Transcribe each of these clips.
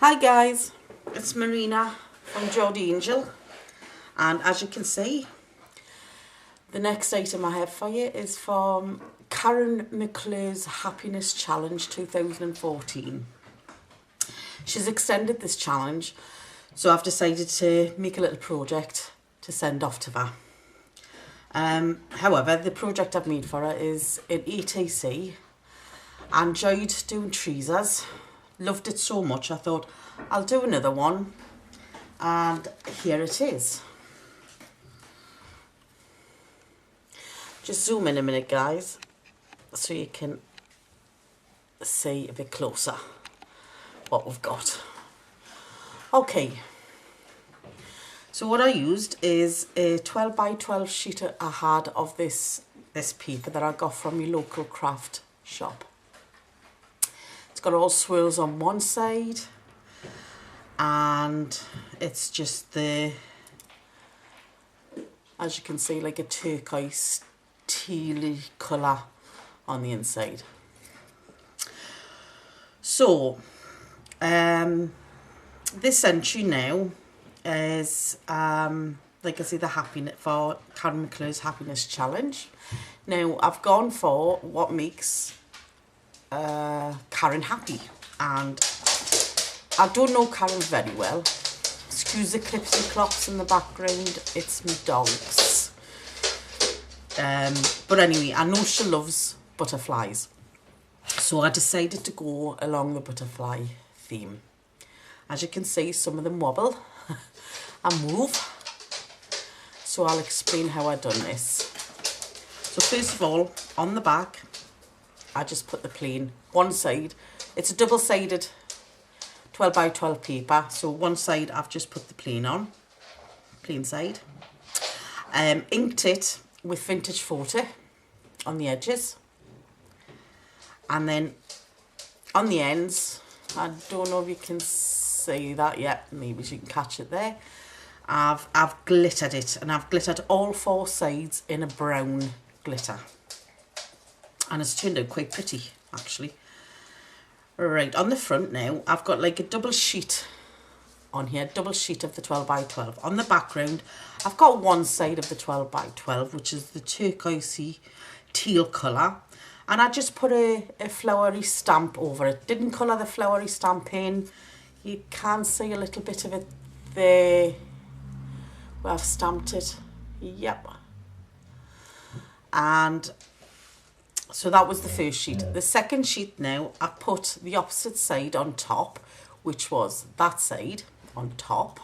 Hi guys, it's Marina from Jodie Angel, and as you can see, the next item I have for you is from Karen McClure's Happiness Challenge 2014. She's extended this challenge, so I've decided to make a little project to send off to her. However, the project I've made for her is an ETC. I enjoyed doing tweezers, loved it so much I thought I'll do another one, and here it is. Just zoom in a minute guys so you can see a bit closer what we've got. Okay, so what I used is a 12 by 12 sheet I had of this paper that I got from your local craft shop. It's got all swirls on one side, and it's just the, as you can see, like a turquoise tealy colour on the inside. So this entry now is like I say, the happiness for Karen McClure's Happiness Challenge. Now I've gone for what makes Karen happy, and I don't know Karen very well. Excuse the clips and clops in the background, it's my dogs. But anyway, I know she loves butterflies, so I decided to go along the butterfly theme. As you can see, some of them wobble and move, so I'll explain how I've done this. So first of all, on the back, I just put the plain one side. It's a double-sided 12 by 12 paper, so one side I've just put the plain on, plain side. Inked it with vintage photo on the edges, and then on the ends, I don't know if you can see that yet, maybe you can catch it there, I've glittered it, and I've glittered all four sides in a brown glitter, and it's turned out quite pretty actually. Right, on the front now, I've got like a double sheet on here, double sheet of the 12 by 12. On the background, I've got one side of the 12 by 12, which is the turquoisey teal colour, and I just put a flowery stamp over it. Didn't colour the flowery stamp in. You can see a little bit of it there where I've stamped it. Yep. And so that was the first sheet. The second sheet now, I put the opposite side on top, which was that side on top.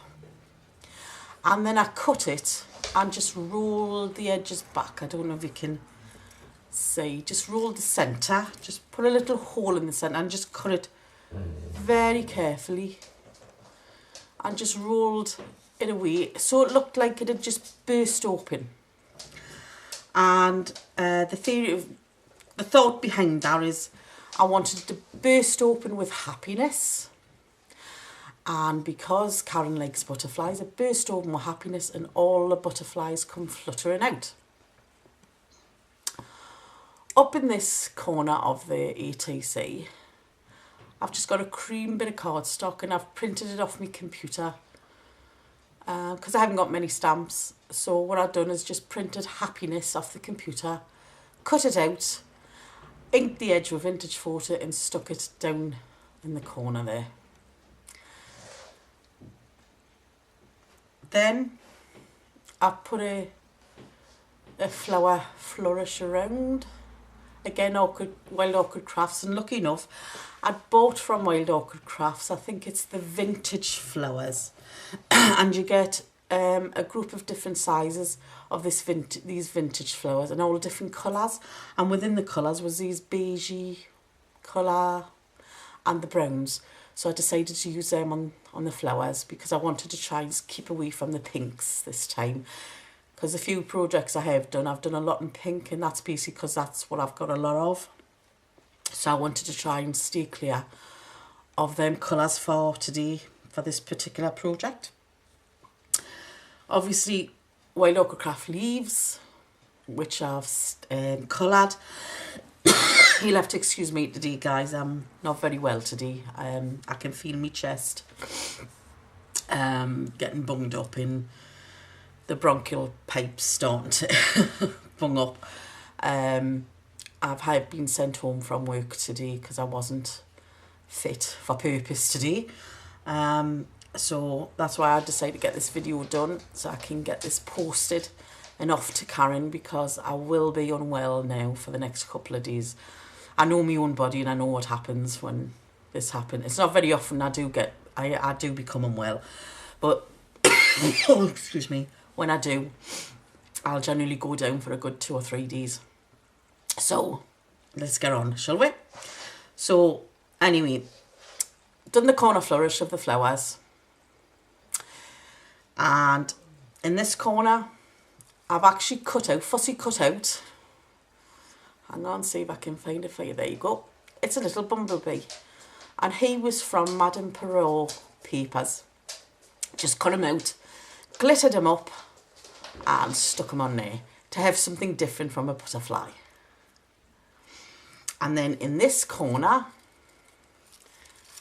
And then I cut it and just rolled the edges back. I don't know if you can see. Just rolled the centre, just put a little hole in the centre and just cut it very carefully. And just rolled it away so it looked like it had just burst open. And the thought behind that is I wanted to burst open with happiness, and because Karen likes butterflies, I burst open with happiness and all the butterflies come fluttering out. Up in this corner of the ETC, I've just got a cream bit of cardstock, and I've printed it off my computer because I haven't got many stamps. So what I've done is just printed happiness off the computer, cut it out, inked the edge with vintage photo and stuck it down in the corner there. Then I put a flower flourish around. Again, Wild Orchid Crafts, and lucky enough, I'd bought from Wild Orchid Crafts, I think it's the vintage flowers, and you get a group of different sizes of these vintage flowers and all different colours, and within the colours was these beigey colour and the browns, so I decided to use them on the flowers because I wanted to try and keep away from the pinks this time, because a few projects I have done, I've done a lot in pink, and that's basically because that's what I've got a lot of, so I wanted to try and stay clear of them colours for today for this particular project. Obviously, Wild Orchid Craft leaves, which I've coloured. You'll have to excuse me today, guys. I'm not very well today. I can feel my chest getting bunged up in the bronchial pipes starting to bung up. I've been sent home from work today because I wasn't fit for purpose today. So that's why I decided to get this video done so I can get this posted and off to Karen, because I will be unwell now for the next couple of days. I know my own body and I know what happens when this happens. It's not very often I do become unwell, but oh, excuse me, when I do, I'll generally go down for a good 2 or 3 days. So let's get on, shall we? So anyway, done the corner flourish of the flowers, and in this corner I've actually fussy cut out. Hang on, see if I can find it for you. There you go. It's a little bumblebee, and he was from Madame Perrault papers. Just cut him out, glittered him up, and stuck him on there to have something different from a butterfly. And then in this corner,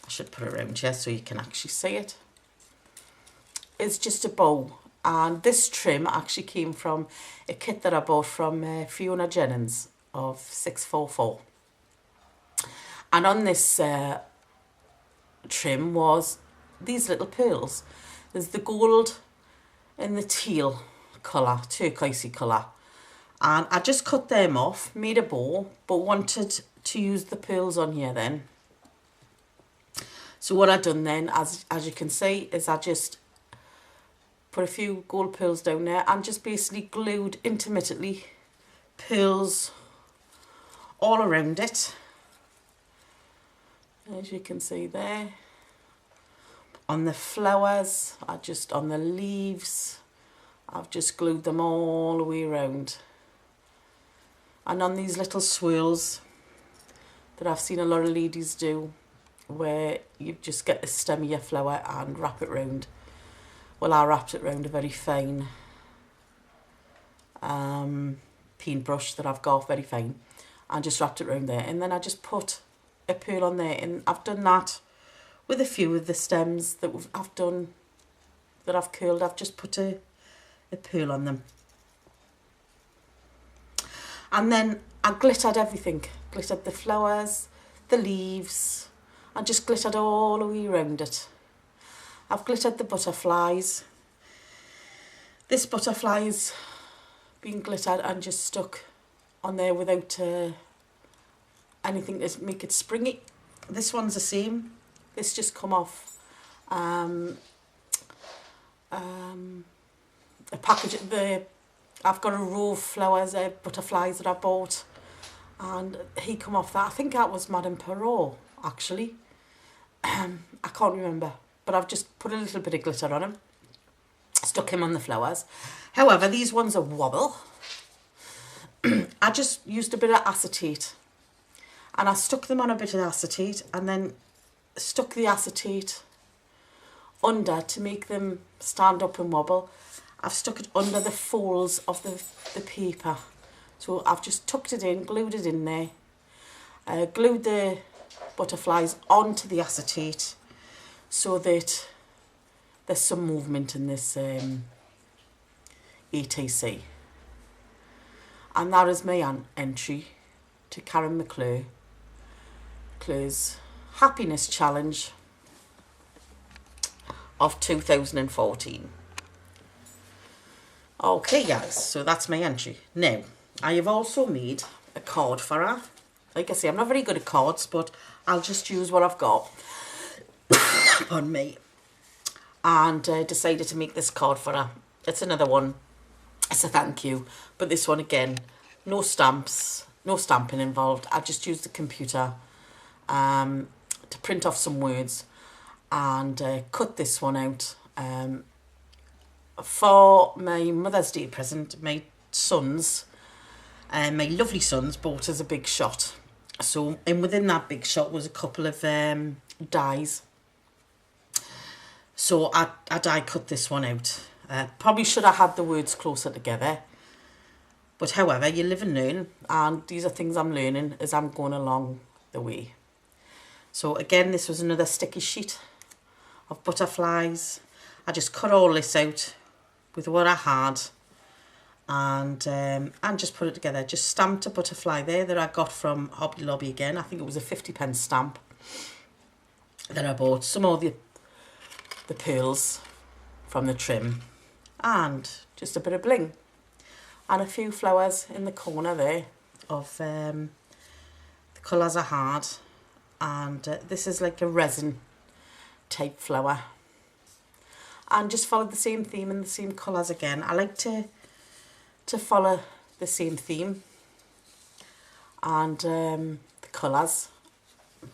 I should put it around here so you can actually see it, it's just a bow. And this trim actually came from a kit that I bought from Fiona Jennings of 644. And on this trim was these little pearls. There's the gold and the teal colour, turquoisey colour. And I just cut them off, made a bow, but wanted to use the pearls on here then. So what I done then, as you can see, is I just put a few gold pearls down there and just basically glued intermittently pearls all around it. As you can see there. On the flowers, on the leaves, I've just glued them all the way around. And on these little swirls that I've seen a lot of ladies do, where you just get the stem of your flower and wrap it round. Well, I wrapped it round a very fine paintbrush that I've got, very fine, and just wrapped it round there. And then I just put a pearl on there, and I've done that with a few of the stems that I've curled. I've just put a pearl on them. And then I glittered everything. Glittered the flowers, the leaves, and just glittered all the way around it. I've glittered the butterflies. This butterfly's been glittered and just stuck on there without anything to make it springy. This one's the same. This just come off a package. I've got a row of flowers, butterflies that I bought, and he come off that. I think that was Madame Perrault, actually. I can't remember, but I've just put a little bit of glitter on him, stuck him on the flowers. However, these ones are wobble. I just used a bit of acetate, and I stuck them on a bit of acetate, and then stuck the acetate under to make them stand up and wobble. I've stuck it under the folds of the paper. So I've just tucked it in, glued it in there, glued the butterflies onto the acetate so that there's some movement in this ATC. And that is my entry to Karen McClure's Happiness Challenge of 2014. Okay guys, so that's my entry. Now, I have also made a card for her. Like I say, I'm not very good at cards, but I'll just use what I've got on me. And decided to make this card for her. It's another one. It's a thank you. But this one again, no stamps, no stamping involved. I just used the computer to print off some words and cut this one out. For my Mother's Day present, my sons, my lovely sons, bought us a big shot. So, and within that big shot was a couple of dies. So I die cut this one out. Probably should have had the words closer together. But however, you live and learn, and these are things I'm learning as I'm going along the way. So again, this was another sticky sheet of butterflies. I just cut all this out with what I had, and just put it together. Just stamped a butterfly there that I got from Hobby Lobby again. I think it was a 50p stamp that I bought. Some of the pearls from the trim, and just a bit of bling, and a few flowers in the corner there of the colours I had. And this is like a resin type flower, and just followed the same theme and the same colours again. I like to follow the same theme and the colours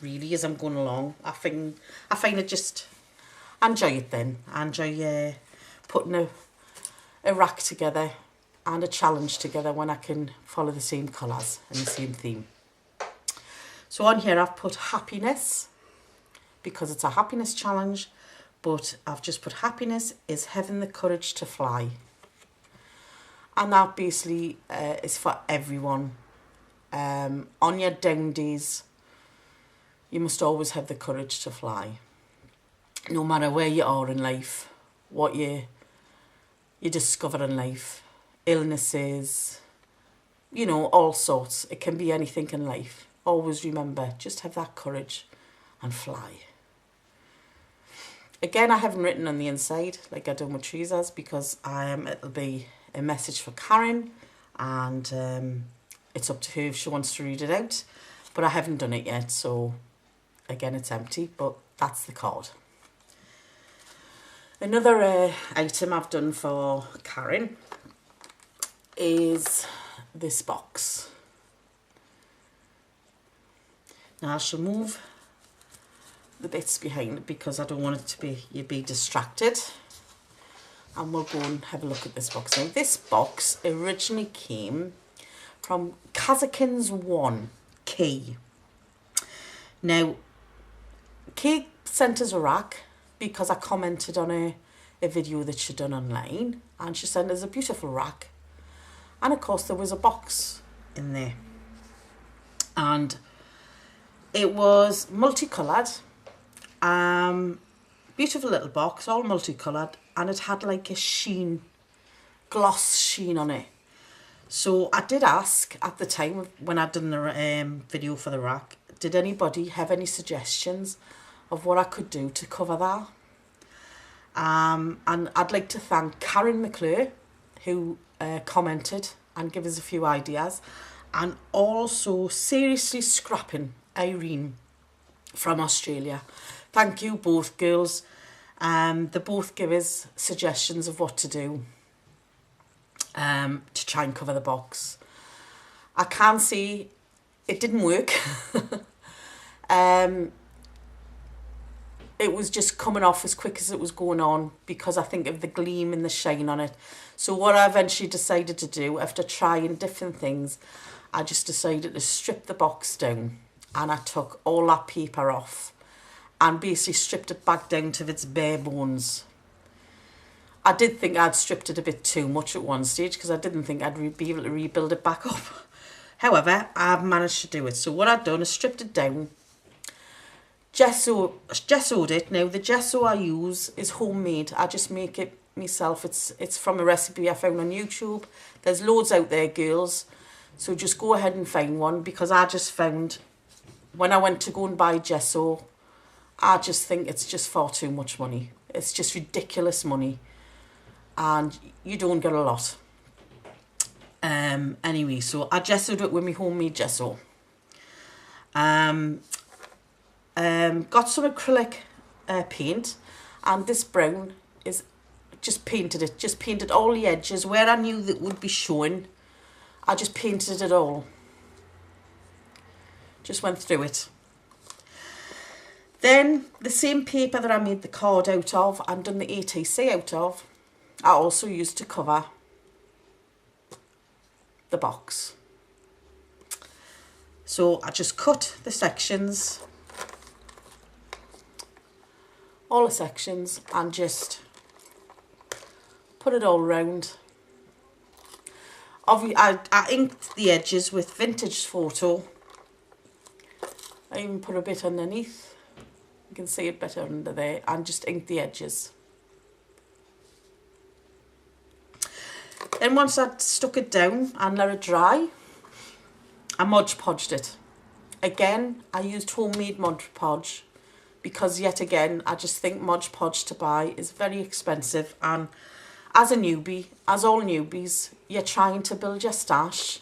really as I'm going along. I find it just, I enjoy it then. I enjoy putting a rack together and a challenge together when I can follow the same colours and the same theme. So on here I've put happiness because it's a happiness challenge, but I've just put happiness is having the courage to fly. And that basically is for everyone. On your down days, you must always have the courage to fly. No matter where you are in life, what you discover in life, illnesses, you know, all sorts. It can be anything in life. Always remember, just have that courage and fly. Again, I haven't written on the inside like I done with Teresa's because it'll be a message for Karen, and it's up to her if she wants to read it out. But I haven't done it yet, so again, it's empty, but that's the card. Another item I've done for Karen is this box. Now I shall move the bits behind it because I don't want it to be distracted. And we'll go and have a look at this box. Now this box originally came from Kazakins 1, Kay. Now, Kay sent us a rack because I commented on a video that she'd done online, and she sent us a beautiful rack. And of course there was a box in there. And it was multicoloured, beautiful little box, all multicoloured, and it had like a sheen, gloss sheen on it. So I did ask at the time when I'd done the video for the rack, did anybody have any suggestions of what I could do to cover that? And I'd like to thank Karen McClure, who commented and gave us a few ideas, and also Seriously Scrapping Irene from Australia. Thank you both girls. They both give us suggestions of what to do to try and cover the box. I can see it didn't work. It was just coming off as quick as it was going on because I think of the gleam and the shine on it. So what I eventually decided to do, after trying different things, I just decided to strip the box down, and I took all that paper off and basically stripped it back down to its bare bones. I did think I'd stripped it a bit too much at one stage because I didn't think I'd be able to rebuild it back up. However, I've managed to do it. So what I've done is stripped it down, gessoed it. Now the gesso I use is homemade. I just make it myself. It's from a recipe I found on YouTube. There's loads out there, girls. So just go ahead and find one, because I just found when I went to go and buy gesso, I just think it's just far too much money. It's just ridiculous money, and you don't get a lot. Anyway, so I gessoed it with my homemade gesso. Got some acrylic paint, and this brown is just painted all the edges where I knew that would be showing. I just painted it all. Just went through it. Then the same paper that I made the card out of and done the ATC out of, I also used to cover the box. So I just cut the sections, all the sections, and just put it all round. Obviously, I inked the edges with Vintage Photo. I even put a bit underneath. You can see it better under there. And just inked the edges. Then once I'd stuck it down and let it dry, I Mod Podged it. Again, I used homemade Mod Podge because yet again, I just think Mod Podge to buy is very expensive. And as a newbie, as all newbies, you're trying to build your stash.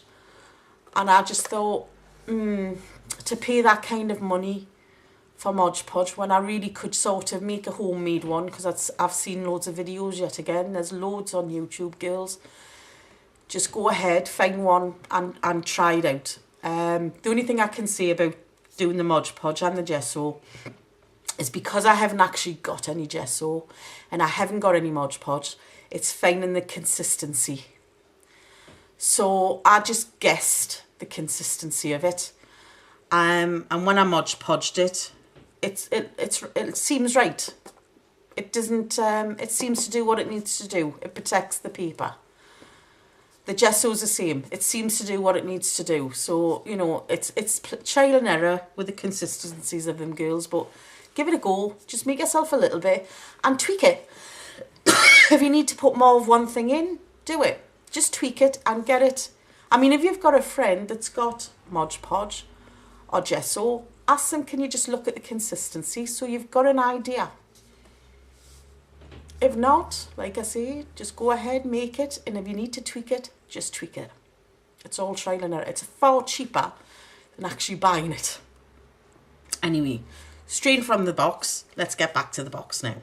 And I just thought, to pay that kind of money for Mod Podge when I really could sort of make a homemade one, because I've seen loads of videos yet again. There's loads on YouTube, girls. Just go ahead, find one and try it out. The only thing I can say about doing the Mod Podge and the gesso is because I haven't actually got any gesso and I haven't got any Mod Podge, it's finding the consistency. So I just guessed the consistency of it. And when I Mod Podged it, it seems right. It doesn't, it seems to do what it needs to do. It protects the paper. The gesso's the same. It seems to do what it needs to do. So, you know, it's trial and error with the consistencies of them, girls. But give it a go. Just make yourself a little bit and tweak it. If you need to put more of one thing in, do it. Just tweak it and get it. I mean, if you've got a friend that's got Mod Podge or gesso, ask them, can you just look at the consistency so you've got an idea. If not, like I say, just go ahead, make it, and if you need to tweak it, just tweak it. It's all trial and error. It's far cheaper than actually buying it. Anyway, straight from the box, let's get back to the box now.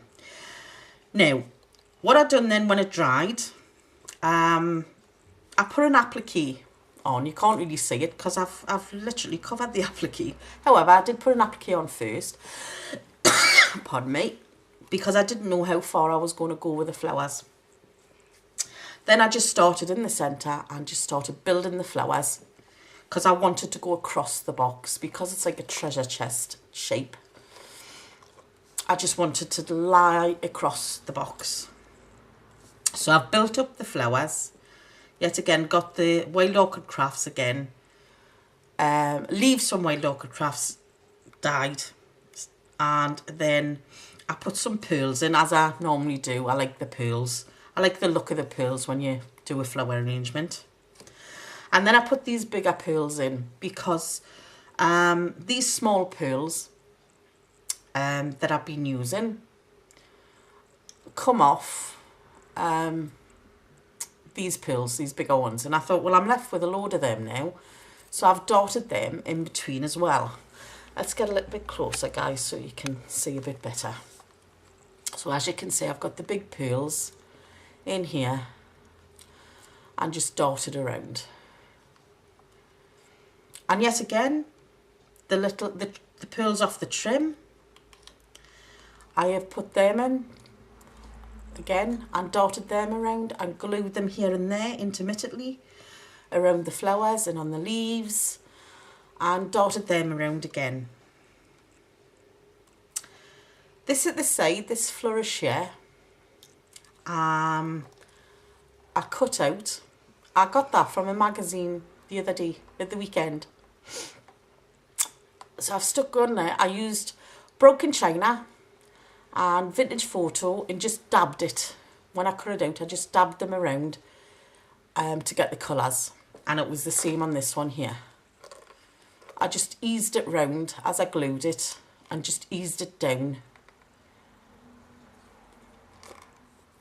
Now, what I've done then when it dried, I put an applique on. You can't really see it because I've literally covered the applique. However, I did put an applique on first. Pardon me. Because I didn't know how far I was going to go with the flowers. Then I just started in the centre and just started building the flowers because I wanted to go across the box because it's like a treasure chest shape. I just wanted to lie across the box. So I've built up the flowers. Yet again, got the Wild Orchid Crafts again. Leaves from Wild Orchid Crafts dyed. And then I put some pearls in, as I normally do. I like the pearls. I like the look of the pearls when you do a flower arrangement. And then I put these bigger pearls in because these small pearls that I've been using come off these pearls, these bigger ones. And I thought, well, I'm left with a load of them now. So I've dotted them in between as well. Let's get a little bit closer, guys, so you can see a bit better. So as you can see, I've got the big pearls in here and just dotted around. And yet again, the pearls off the trim, I have put them in again and dotted them around and glued them here and there intermittently around the flowers and on the leaves and dotted them around again. This at the side, this flourish here, I cut out. I got that from a magazine the other day, at the weekend. So I've stuck on there. I used broken china and Vintage Photo and just dabbed it. When I cut it out, I just dabbed them around to get the colours. And it was the same on this one here. I just eased it round as I glued it and just eased it down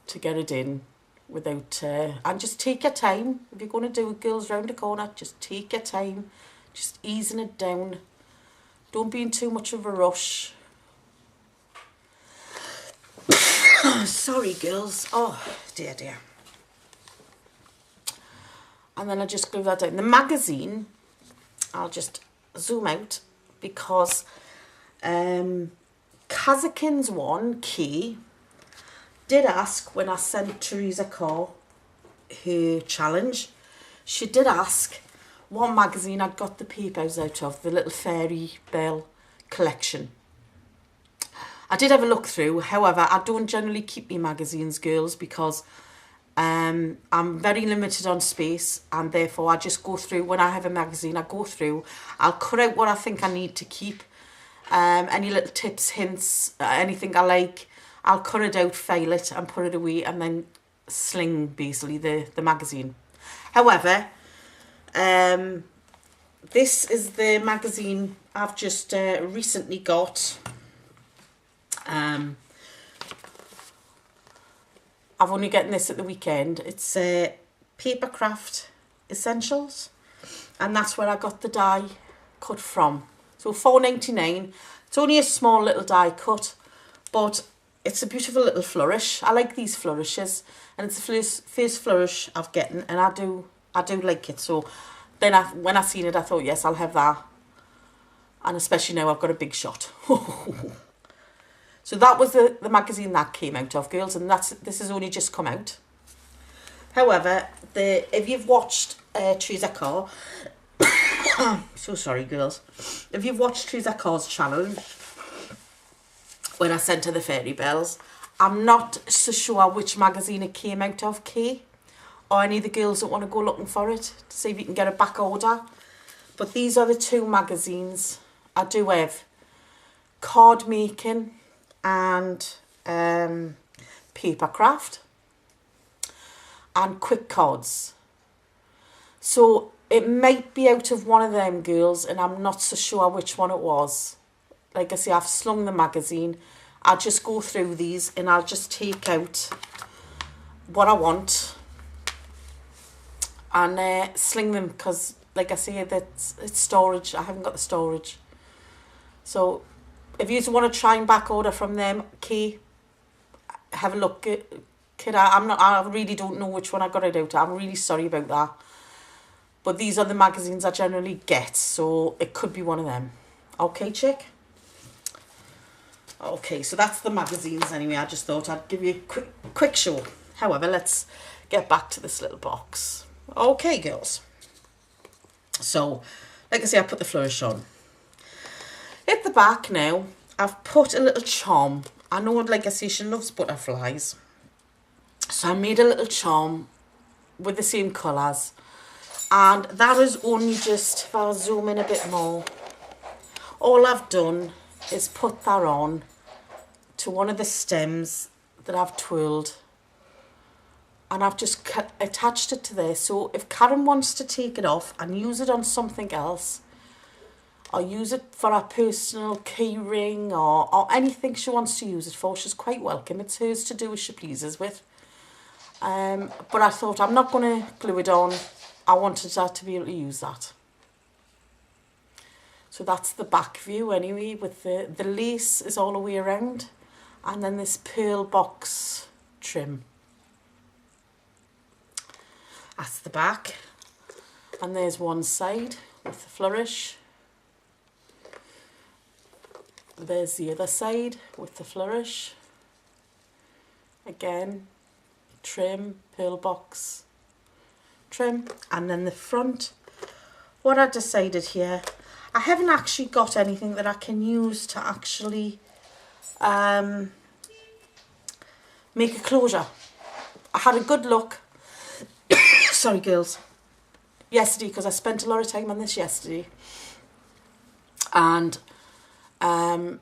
to get it in without, and just take your time. If you're going to do girls round the corner, just take your time, just easing it down. Don't be in too much of a rush. Sorry, girls. Oh, dear, dear. And then I just glue that down. The magazine, I'll just zoom out because Kazakin's one, Key, did ask when I sent Teresa Carr her challenge, she did ask what magazine I'd got the papers out of, the little Fairy Bell collection. I did have a look through, however, I don't generally keep my magazines, girls, because I'm very limited on space, and therefore I just go through, when I have a magazine, I go through, I'll cut out what I think I need to keep, any little tips, hints, anything I like, I'll cut it out, file it and put it away, and then sling basically the magazine. However, this is the magazine I've just recently got. I've only gotten this at the weekend. It's Papercraft Essentials, and that's where I got the die cut from. So £4.99. It's only a small little die cut, but it's a beautiful little flourish. I like these flourishes, and it's the first flourish I've gotten, and I do like it. So then when I seen it, I thought, yes, I'll have that, and especially now I've got a big shot. So that was the magazine that came out of, girls, and this has only just come out. However, if you've watched Teresa Carr, so sorry, girls. If you've watched Teresa Carr's channel, when I sent her the fairy bells, I'm not so sure which magazine it came out of, Kay, or any of the girls that want to go looking for it to see if you can get a back order. But these are the two magazines I do have: card making and papercraft and quick cards. So it might be out of one of them, girls, and I'm not so sure which one it was. Like I say, I've slung the magazine. I'll just go through these and I'll just take out what I want and sling them, because like I say, it's storage. I haven't got the storage. So if you want to try and back order from them, Kay, have a look. Kid, I really don't know which one I got it out of. I'm really sorry about that. But these are the magazines I generally get, so it could be one of them. Okay, chick? Okay, so that's the magazines anyway. I just thought I'd give you a quick show. However, let's get back to this little box. Okay, girls. So, like I say, I put the flourish on. At the back now, I've put a little charm. I know, like I say, she loves butterflies. So I made a little charm with the same colours. And that is only just, if I'll zoom in a bit more, all I've done is put that on to one of the stems that I've twirled. And I've just attached it to there. So if Karen wants to take it off and use it on something else, or use it for a personal key ring, or anything she wants to use it for, she's quite welcome. It's hers to do as she pleases with. But I thought, I'm not going to glue it on. I wanted her to be able to use that. So that's the back view anyway, with the lace is all the way around, and then this pearl box trim. That's the back. And there's one side with the flourish. There's the other side with the flourish. Again, trim, pearl box trim. And then the front, what I decided here, I haven't actually got anything that I can use to actually make a closure. I had a good look, sorry girls, yesterday, because I spent a lot of time on this yesterday, and I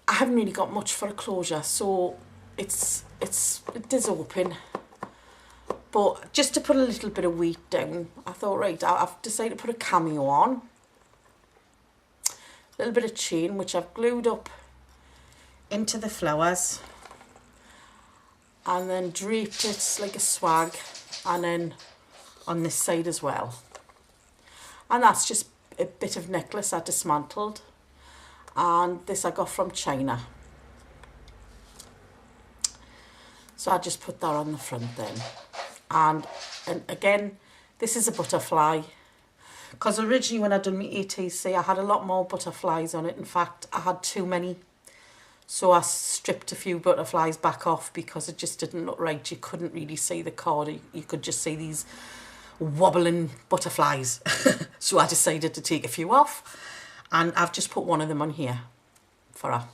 haven't really got much for a closure, so it is open. But just to put a little bit of weight down, I thought, right, I've decided to put a cameo on. A little bit of chain, which I've glued up into the flowers. And then draped it like a swag. And then on this side as well. And that's just a bit of necklace I dismantled. And this I got from China. So I just put that on the front then. And again, this is a butterfly, because originally when I done my ATC, I had a lot more butterflies on it. In fact, I had too many, so I stripped a few butterflies back off because it just didn't look right. You couldn't really see the card, you could just see these wobbling butterflies. So I decided to take a few off, and I've just put one of them on here for her.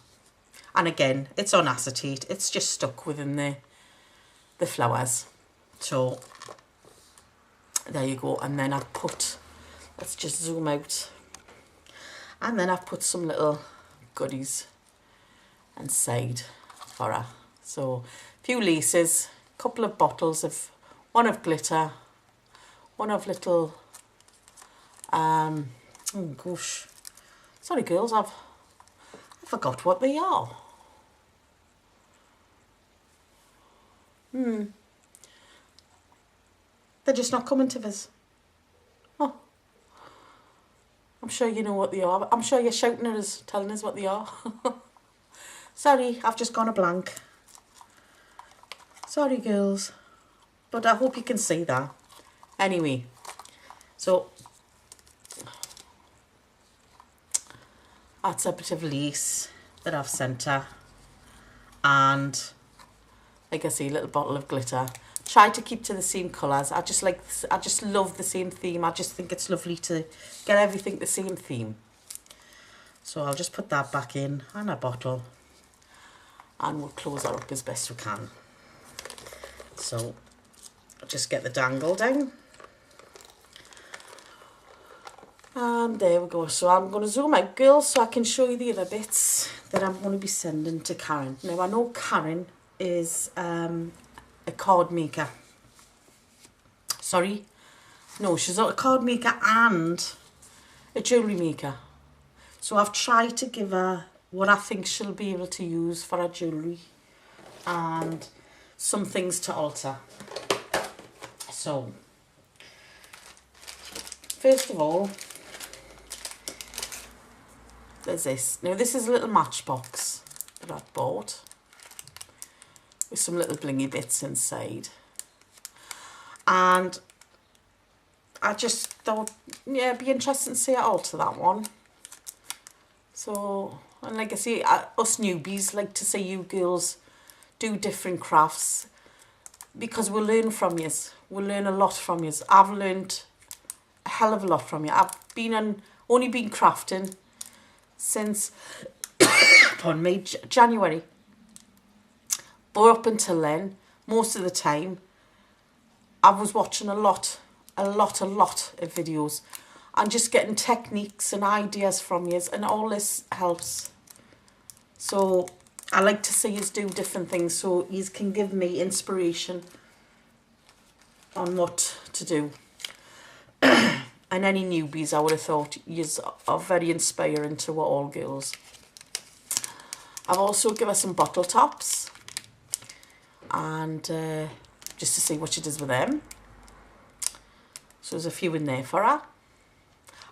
And again, it's on acetate, it's just stuck within the flowers. So there you go. And then I've put, let's just zoom out, and then I've put some little goodies inside for her. So a few laces, a couple of bottles of, one of glitter, one of little oh gosh, sorry girls, I forgot what they are. They're just not coming to us. Oh, I'm sure you know what they are. I'm sure you're shouting at us, telling us what they are. Sorry, I've just gone a blank. Sorry girls, but I hope you can see that. Anyway, so that's a bit of lace that I've sent her, and like I say, a little bottle of glitter. Try to keep to the same colours. I just love the same theme. I just think it's lovely to get everything the same theme. So I'll just put that back in a bottle, and we'll close that up as best we can. So just get the dangle down. And there we go. So I'm going to zoom out, girls, so I can show you the other bits that I'm going to be sending to Karen. Now, I know Karen is a card maker. Sorry. No, she's a card maker and a jewellery maker. So I've tried to give her what I think she'll be able to use for her jewellery and some things to alter. So, first of all, there's this. Now this is a little matchbox that I've bought with some little blingy bits inside. And I just thought, yeah, it'd be interesting to see her alter that one. So, and like I say, us newbies like to see you girls do different crafts, because we'll learn from you. We'll learn a lot from you. I've learned a hell of a lot from you. I've only been crafting since, pardon me, January. But up until then, most of the time, I was watching a lot of videos and just getting techniques and ideas from you, and all this helps. So I like to see you do different things so you can give me inspiration on what to do. And any newbies, I would have thought, you are very inspiring to all girls. I've also given her some bottle tops, and just to see what she does with them. So there's a few in there for her.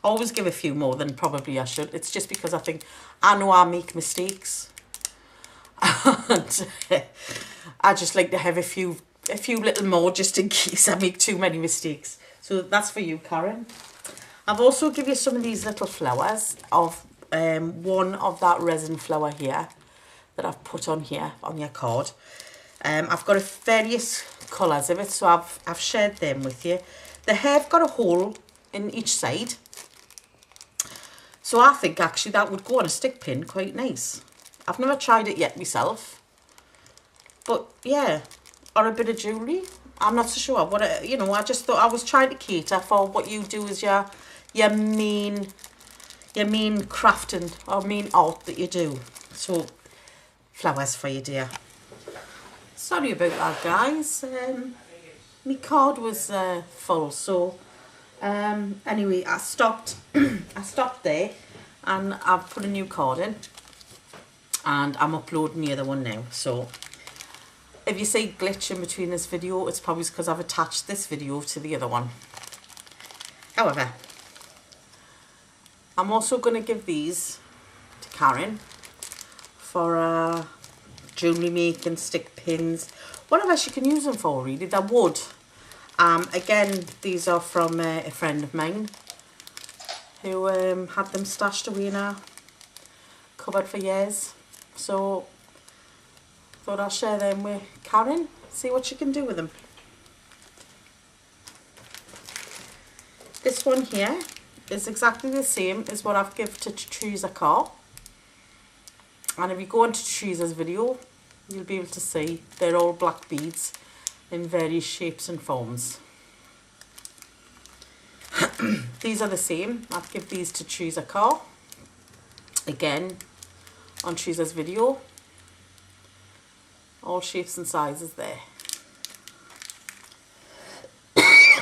I always give a few more than probably I should. It's just because I know I make mistakes. And I just like to have a few little more just in case I make too many mistakes. So that's for you, Karen. I've also given you some of these little flowers of one of that resin flower here that I've put on here on your card. I've got various colours of it, so I've shared them with you. They have got a hole in each side, so I think actually that would go on a stick pin quite nice. I've never tried it yet myself, but yeah, or a bit of jewellery. I'm not so sure. I just thought I was trying to cater for what you do as your main crafting or main art that you do. So flowers for you, dear. Sorry about that, guys. My card was full, so anyway, I stopped there, and I've put a new card in, and I'm uploading the other one now. So if you see glitch in between this video, it's probably because I've attached this video to the other one. However, I'm also going to give these to Karen for jewellery making, stick pins, whatever she can use them for, really. They're wood. Again, these are from a friend of mine who had them stashed away in her cupboard for years. So thought I'll share them with Karen, see what she can do with them. This one here is exactly the same as what I've given to Teresa Carr. And if you go into Teresa's video, you'll be able to see they're all black beads. in various shapes and forms. These are the same. I'd give these to Choose a Car. Again, on Chooser's video. All shapes and sizes there.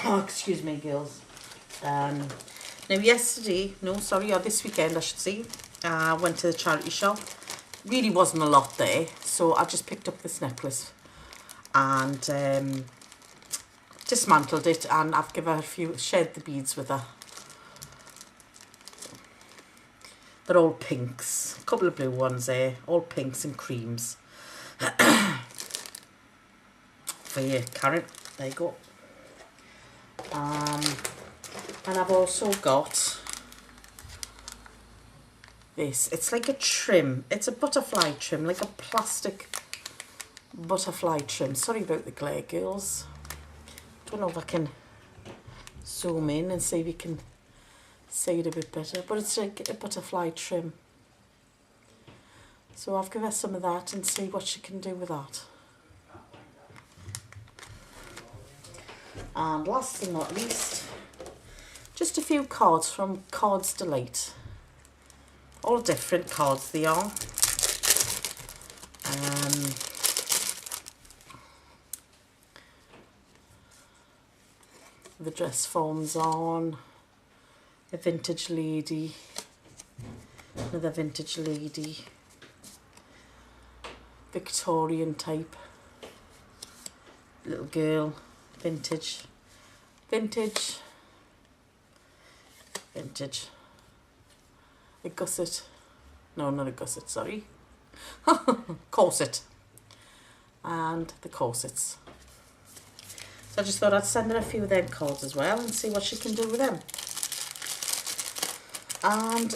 Oh, excuse me, girls. Now yesterday, or this weekend I should say, I went to the charity shop. Really wasn't a lot there, so I just picked up this necklace and dismantled it, and I've given her shared the beads with her. They're all pinks, a couple of blue ones there, all pinks and creams. For you, Karen, there you go. And I've also got this. It's like a trim. It's a butterfly trim, like a plastic butterfly trim. Sorry about the glare, girls. Don't know if I can zoom in and see if you can see it a bit better, but it's like a butterfly trim. So I've given her some of that and see what she can do with that. And last but not least, just a few cards from Cards Delight. All different cards they are. The dress forms on, a vintage lady, another vintage lady, Victorian type, little girl, vintage, vintage, vintage, a gusset, no, not a gusset, sorry, corset, and the corsets. So I just thought I'd send her a few of them cards as well and see what she can do with them. And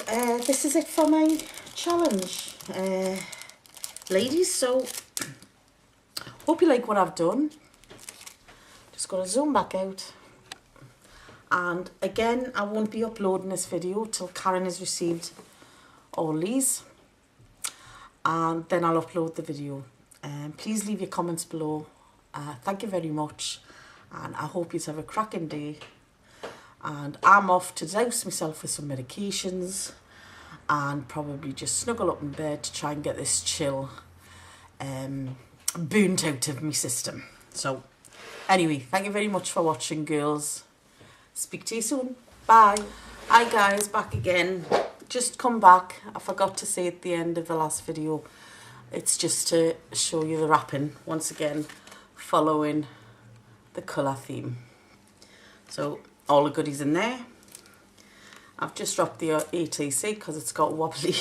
this is it for my challenge, ladies. So hope you like what I've done. Just going to zoom back out. And again, I won't be uploading this video till Karen has received all these. And then I'll upload the video. Please leave your comments below. Thank you very much. And I hope you have a cracking day. And I'm off to douse myself with some medications and probably just snuggle up in bed to try and get this chill burnt out of my system. So anyway, thank you very much for watching, girls. Speak to you soon. Bye. Hi guys, back again. Just come back. I forgot to say at the end of the last video, it's just to show you the wrapping once again, following the colour theme. So all the goodies in there. I've just dropped the ATC because it's got wobbly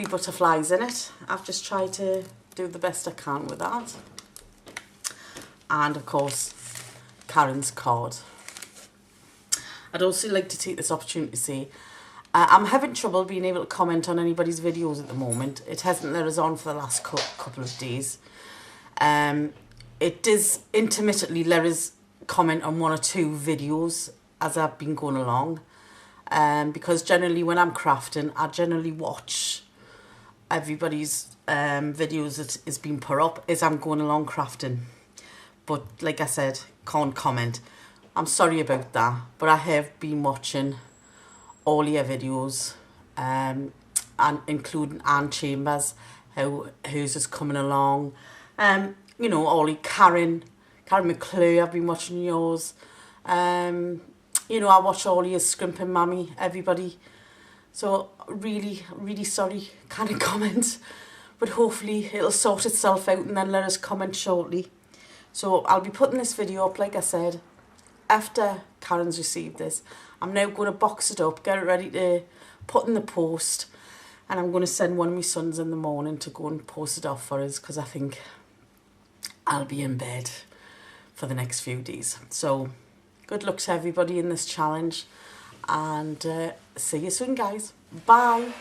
butterflies in it. I've just tried to do the best I can with that. And of course, Karen's card. I'd also like to take this opportunity to say I'm having trouble being able to comment on anybody's videos at the moment. It hasn't let us on for the last couple of days. It does intermittently let us comment on one or two videos as I've been going along, because generally when I'm crafting, I generally watch everybody's videos that is being put up as I'm going along crafting. But like I said, can't comment. I'm sorry about that, but I have been watching all your videos, and including Anne Chambers, who's just coming along. You know, Ollie, Karen McClure, I've been watching yours. You know, I watch all your Scrimping Mammy, everybody. So really, really sorry, can't comment. But hopefully it'll sort itself out and then let us comment shortly. So I'll be putting this video up, like I said, after Karen's received this. I'm now going to box it up, get it ready to put in the post. And I'm going to send one of my sons in the morning to go and post it off for us, because I think I'll be in bed for the next few days. So good luck to everybody in this challenge, and see you soon, guys. Bye.